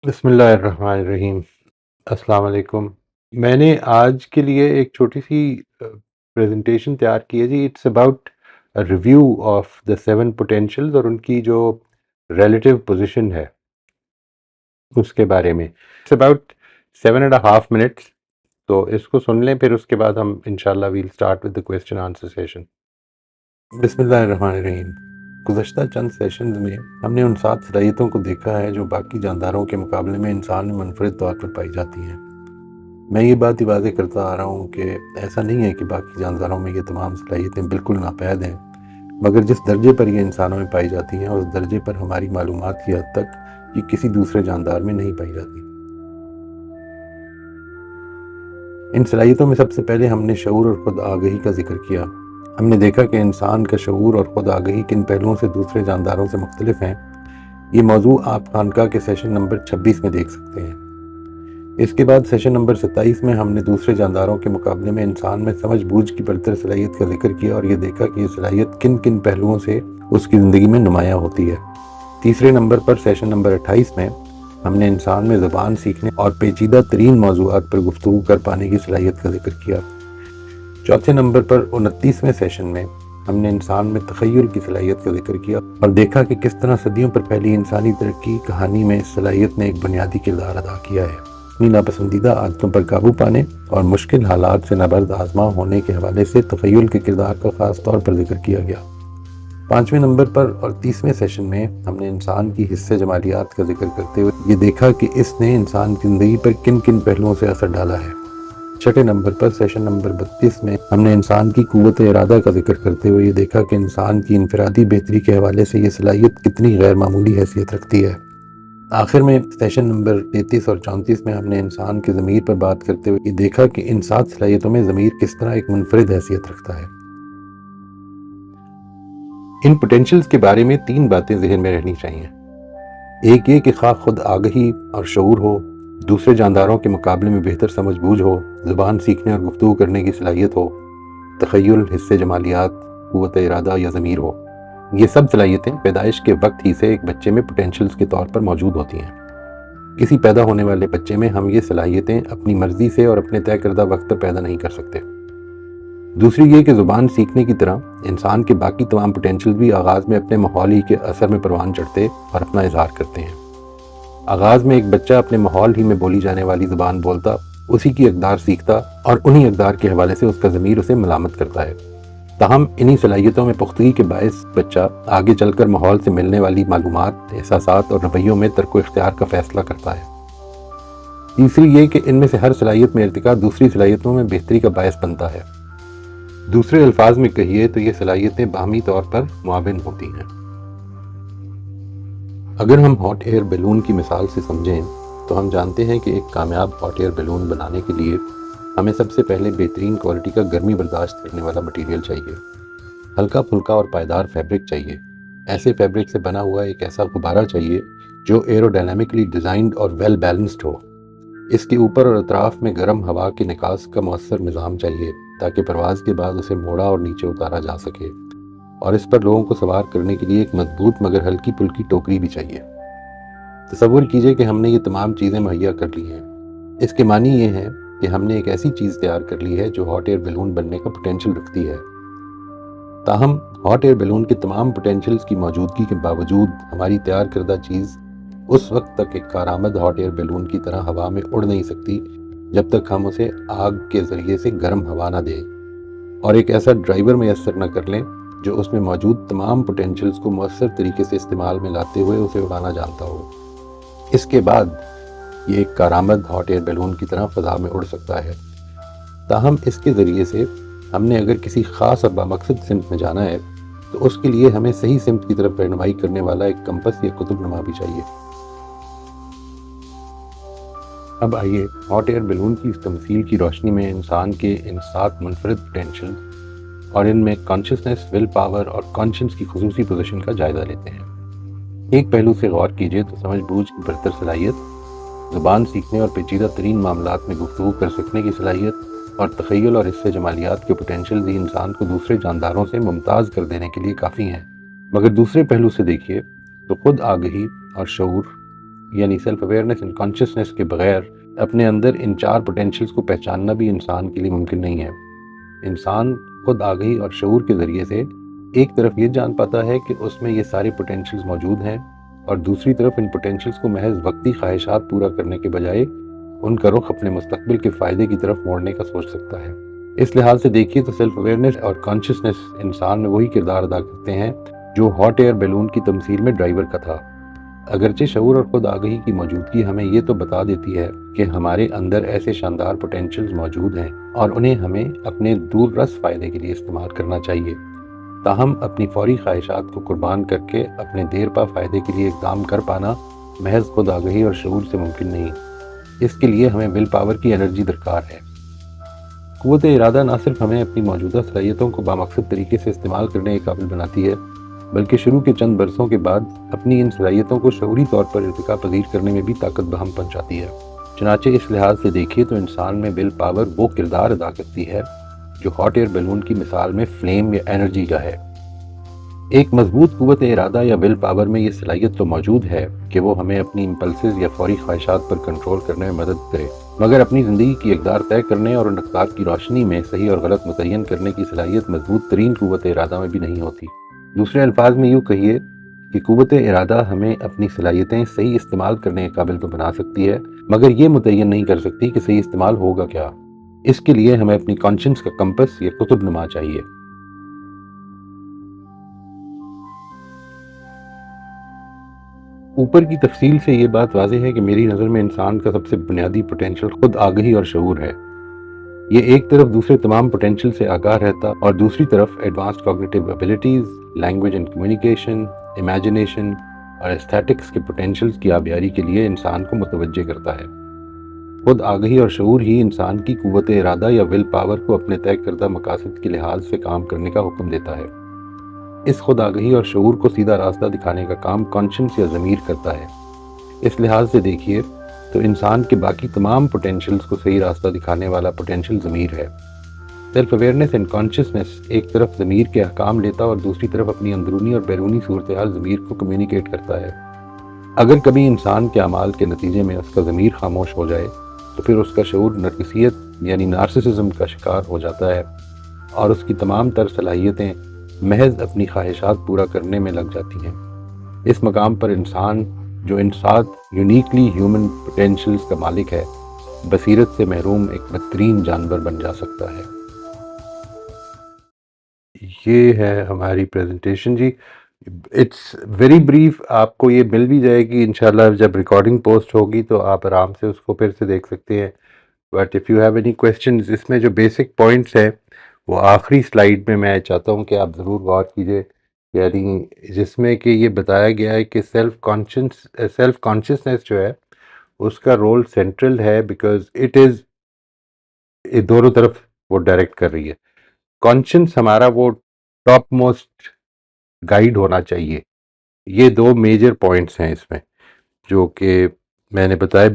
بسم اللہ الرحمن الرحیم۔ السلام علیکم۔ میں نے آج کے لیے ایک چھوٹی سی پریزنٹیشن تیار کی ہے جی۔ It's about review of the 7 potentials اور ان کی جو ریلیٹیو پوزیشن ہے اس کے بارے میں۔ اٹس اباؤٹ 7.5 منٹس، تو اس کو سن لیں، پھر اس کے بعد ہم انشاءاللہ we'll start with the question answer session. بسم اللہ الرحمن الرحیم۔ گزشتہ چند سیشنز میں ہم نے ان 7 صلاحیتوں کو دیکھا ہے جو باقی جانداروں کے مقابلے میں انسان میں منفرد طور پر پائی جاتی ہیں۔ میں یہ بات ہی واضح کرتا آ رہا ہوں کہ ایسا نہیں ہے کہ باقی جانداروں میں یہ تمام صلاحیتیں بالکل ناپید ہیں، مگر جس درجے پر یہ انسانوں میں پائی جاتی ہیں اس درجے پر ہماری معلومات کی حد تک یہ کسی دوسرے جاندار میں نہیں پائی جاتی۔ ان صلاحیتوں میں سب سے پہلے ہم نے شعور اور خود آگہی کا ذکر کیا۔ ہم نے دیکھا کہ انسان کا شعور اور خود آگہی کن پہلوؤں سے دوسرے جانداروں سے مختلف ہیں۔ یہ موضوع آپ خانقاہ کے سیشن نمبر 26 میں دیکھ سکتے ہیں۔ اس کے بعد سیشن نمبر 27 میں ہم نے دوسرے جانداروں کے مقابلے میں انسان میں سمجھ بوجھ کی برتر صلاحیت کا ذکر کیا اور یہ دیکھا کہ یہ صلاحیت کن کن پہلوؤں سے اس کی زندگی میں نمایاں ہوتی ہے۔ تیسرے نمبر پر سیشن نمبر 28 میں ہم نے انسان میں زبان سیکھنے اور پیچیدہ ترین موضوعات پر گفتگو کر پانے کی صلاحیت کا ذکر کیا۔ چوتھے نمبر پر 29ویں سیشن میں ہم نے انسان میں تخیل کی صلاحیت کا ذکر کیا اور دیکھا کہ کس طرح صدیوں پر پھیلی انسانی ترقی کہانی میں اس صلاحیت نے ایک بنیادی کردار ادا کیا ہے۔ اپنی ناپسندیدہ عادتوں پر قابو پانے اور مشکل حالات سے نابرد آزما ہونے کے حوالے سے تخیل کے کردار کا خاص طور پر ذکر کیا گیا۔ 5ویں نمبر پر اور 30ویں سیشن میں ہم نے انسان کی حصہ جمالیات کا ذکر کرتے ہوئے یہ دیکھا کہ اس نے انسان کی زندگی پر کن کن پہلوؤں سے اثر ڈالا ہے۔ 6 نمبر پر سیشن نمبر 32 میں ہم نے انسان کی قوت ارادہ کا ذکر کرتے ہوئے یہ دیکھا کہ انسان کی انفرادی بہتری کے حوالے سے یہ صلاحیت کتنی غیر معمولی حیثیت رکھتی ہے۔ آخر میں سیشن نمبر 33 اور 34 میں ہم نے انسان کے ضمیر پر بات کرتے ہوئے یہ دیکھا کہ ان 7 صلاحیتوں میں ضمیر کس طرح ایک منفرد حیثیت رکھتا ہے۔ ان پوٹینشلز کے بارے میں 3 باتیں ذہن میں رہنی چاہیے۔ ایک یہ کہ خواہ خود آگہی اور شعور ہو، دوسرے جانداروں کے مقابلے میں بہتر سمجھ بوجھ ہو، زبان سیکھنے اور گفتگو کرنے کی صلاحیت ہو، تخیل، حصہ جمالیات، قوت ارادہ یا ضمیر ہو، یہ سب صلاحیتیں پیدائش کے وقت ہی سے ایک بچے میں پوٹینشلز کے طور پر موجود ہوتی ہیں۔ کسی پیدا ہونے والے بچے میں ہم یہ صلاحیتیں اپنی مرضی سے اور اپنے طے کردہ وقت پر پیدا نہیں کر سکتے۔ دوسری یہ کہ زبان سیکھنے کی طرح انسان کے باقی تمام پوٹینشل بھی آغاز میں اپنے ماحول ہی کے اثر میں پروان چڑھتے اور اپنا اظہار کرتے ہیں۔ آغاز میں ایک بچہ اپنے ماحول ہی میں بولی جانے والی زبان بولتا، اسی کی اقدار سیکھتا اور انہی اقدار کے حوالے سے اس کا ضمیر اسے ملامت کرتا ہے۔ تاہم انہی صلاحیتوں میں پختگی کے باعث بچہ آگے چل کر ماحول سے ملنے والی معلومات، احساسات اور رویوں میں ترک و اختیار کا فیصلہ کرتا ہے۔ تیسری یہ کہ ان میں سے ہر صلاحیت میں ارتقاء دوسری صلاحیتوں میں بہتری کا باعث بنتا ہے۔ دوسرے الفاظ میں کہیے تو یہ صلاحیتیں باہمی طور پر معاون ہوتی ہیں۔ اگر ہم ہاٹ ایئر بیلون کی مثال سے سمجھیں تو ہم جانتے ہیں کہ ایک کامیاب ہاٹ ایئر بیلون بنانے کے لیے ہمیں سب سے پہلے بہترین کوالٹی کا گرمی برداشت کرنے والا مٹیریل چاہیے، ہلکا پھلکا اور پائیدار فیبرک چاہیے، ایسے فیبرک سے بنا ہوا ایک ایسا غبارہ چاہیے جو ایروڈائنامکلی ڈیزائنڈ اور ویل بیلنسڈ ہو۔ اس کے اوپر اور اطراف میں گرم ہوا کے نکاس کا مؤثر نظام چاہیے تاکہ پرواز کے بعد اسے موڑا اور نیچے اتارا جا سکے، اور اس پر لوگوں کو سوار کرنے کے لیے ایک مضبوط مگر ہلکی پھلکی ٹوکری بھی چاہیے۔ تصور کیجئے کہ ہم نے یہ تمام چیزیں مہیا کر لی ہیں۔ اس کے معنی یہ ہے کہ ہم نے ایک ایسی چیز تیار کر لی ہے جو ہاٹ ایئر بیلون بننے کا پوٹینشل رکھتی ہے۔ تاہم ہاٹ ایئر بیلون کے تمام پوٹینشلز کی موجودگی کے باوجود ہماری تیار کردہ چیز اس وقت تک ایک کارآمد ہاٹ ایئر بیلون کی طرح ہوا میں اڑ نہیں سکتی جب تک ہم اسے آگ کے ذریعے سے گرم ہوا نہ دیں اور ایک ایسا ڈرائیور میسر نہ کر لیں جو اس میں موجود تمام پوٹینشلز کو مؤثر طریقے سے استعمال میں لاتے ہوئے اسے اڑانا جانتا ہو۔ اس کے بعد یہ ایک کارآمد ہاٹ ایئر بیلون کی طرح فضا میں اڑ سکتا ہے۔ تاہم اس کے ذریعے سے ہم نے اگر کسی خاص اور بامقصد سمت میں جانا ہے تو اس کے لیے ہمیں صحیح سمت کی طرف رہنمائی کرنے والا ایک کمپس یا قطب نما بھی چاہیے۔ اب آئیے ہاٹ ایئر بیلون کی اس تمثیل کی روشنی میں انسان کے ان 7 منفرد پوٹینشل اور ان میں کانشسنس، ول پاور اور کانشنس کی خصوصی پوزیشن کا جائزہ لیتے ہیں۔ ایک پہلو سے غور کیجئے تو سمجھ بوجھ کی برتر صلاحیت، زبان سیکھنے اور پیچیدہ ترین معاملات میں گفتگو کر سکنے کی صلاحیت اور تخیل اور حصہ جمالیات کے پوٹینشل بھی انسان کو دوسرے جانداروں سے ممتاز کر دینے کے لیے کافی ہیں۔ مگر دوسرے پہلو سے دیکھیے تو خود آگہی اور شعور یعنی سیلف اویئرنیس اینڈ کانشیسنس کے بغیر اپنے اندر ان 4 پوٹینشلز کو پہچاننا بھی انسان کے لیے ممکن نہیں ہے۔ انسان خود آگہی اور شعور کے ذریعے سے ایک طرف یہ جان پاتا ہے کہ اس میں یہ سارے پوٹینشلز موجود ہیں، اور دوسری طرف ان پوٹینشلز کو محض وقتی خواہشات پورا کرنے کے بجائے ان کا رخ اپنے مستقبل کے فائدے کی طرف موڑنے کا سوچ سکتا ہے۔ اس لحاظ سے دیکھیے تو سیلف اویئرنیس اور کانشیسنس انسان میں وہی کردار ادا کرتے ہیں جو ہاٹ ایئر بیلون کی تمثیل میں ڈرائیور کا تھا۔ اگرچہ شعور اور خود آگہی کی موجودگی ہمیں یہ تو بتا دیتی ہے کہ ہمارے اندر ایسے شاندار پوٹینشلز موجود ہیں اور انہیں ہمیں اپنے دور رس فائدے کے لیے استعمال کرنا چاہیے، تاہم اپنی فوری خواہشات کو قربان کر کے اپنے دیر پا فائدے کے لیے اقدام کر پانا محض خود آگہی اور شعور سے ممکن نہیں۔ اس کے لیے ہمیں ول پاور کی انرجی درکار ہے۔ قوت ارادہ نہ صرف ہمیں اپنی موجودہ صلاحیتوں کو بامقصد طریقے سے استعمال کرنے کے قابل بناتی ہے، بلکہ شروع کے چند برسوں کے بعد اپنی ان صلاحیتوں کو شعوری طور پر ارتقا پذیر کرنے میں بھی طاقت بہم پہنچاتی ہے۔ چنانچہ اس لحاظ سے دیکھیے تو انسان میں ول پاور وہ کردار ادا کرتی ہے جو ہاٹ ایئر بیلون کی مثال میں فلیم یا انرجی کا ہے۔ ایک مضبوط قوت ارادہ یا ول پاور میں یہ صلاحیت تو موجود ہے کہ وہ ہمیں اپنی امپلسز یا فوری خواہشات پر کنٹرول کرنے میں مدد کرے، مگر اپنی زندگی کی اقدار طے کرنے اور ان اقدار کی روشنی میں صحیح اور غلط متعین کرنے کی صلاحیت مضبوط ترین قوت ارادہ میں بھی نہیں ہوتی۔ دوسرے الفاظ میں یوں کہیے کہ قوت ارادہ ہمیں اپنی صلاحیتیں صحیح استعمال کرنے کے قابل تو بنا سکتی ہے، مگر یہ متعین نہیں کر سکتی کہ صحیح استعمال ہوگا کیا۔ اس کے لیے ہمیں اپنی کانشنس کا کمپس یا قطب نما چاہیے۔ اوپر کی تفصیل سے یہ بات واضح ہے کہ میری نظر میں انسان کا سب سے بنیادی پوٹینشل خود آگہی اور شعور ہے۔ یہ ایک طرف دوسرے تمام پوٹینشل سے آگاہ رہتا اور دوسری طرف advanced cognitive abilities, language and communication, imagination اور ایستھیٹکس کے پوٹینشلز کی آبیاری کے لیے انسان کو متوجہ کرتا ہے۔ خود آگہی اور شعور ہی انسان کی قوت ارادہ یا ول پاور کو اپنے طے کردہ مقاصد کے لحاظ سے کام کرنے کا حکم دیتا ہے۔ اس خود آگہی اور شعور کو سیدھا راستہ دکھانے کا کام کانشنس یا ضمیر کرتا ہے۔ اس لحاظ سے دیکھیے تو انسان کے باقی تمام پوٹینشلز کو صحیح راستہ دکھانے والا پوٹینشل ضمیر ہے۔ سیلف اویئرنیس اینڈ کانشیسنس ایک طرف ضمیر کے احکام لیتا اور دوسری طرف اپنی اندرونی اور بیرونی صورتحال ضمیر کو کمیونیکیٹ کرتا ہے۔ اگر کبھی انسان کے اعمال کے نتیجے میں اس کا ضمیر خاموش ہو جائے تو پھر اس کا شعور نرگسیت یعنی نارسسزم کا شکار ہو جاتا ہے اور اس کی تمام تر صلاحیتیں محض اپنی خواہشات پورا کرنے میں لگ جاتی ہیں۔ اس مقام پر انسان جو ان 7 یونیکلی ہیومن پوٹینشلز کا مالک ہے، بصیرت سے محروم ایک بدترین جانور بن جا سکتا ہے۔ یہ ہے ہماری پریزنٹیشن جی۔ اٹس ویری بریف، آپ کو یہ مل بھی جائے گی انشاءاللہ جب ریکارڈنگ پوسٹ ہوگی تو آپ آرام سے اس کو پھر سے دیکھ سکتے ہیں۔ But if you have any questions, اس میں جو بیسک پوائنٹس ہیں وہ آخری سلائیڈ میں میں چاہتا ہوں کہ آپ ضرور غور کیجئے، یعنی جس میں کہ یہ بتایا گیا ہے کہ سیلف کانشیسنس جو ہے اس کا رول سینٹرل ہے، بیکاز اٹ از دونوں طرف وہ ڈائریکٹ کر رہی ہے۔ کانشنس ہمارا وہ ٹاپ موسٹ گائیڈ ہونا چاہیے۔ یہ 2 میجر پوائنٹس ہیں اس میں جو کہ میں نے بتایا۔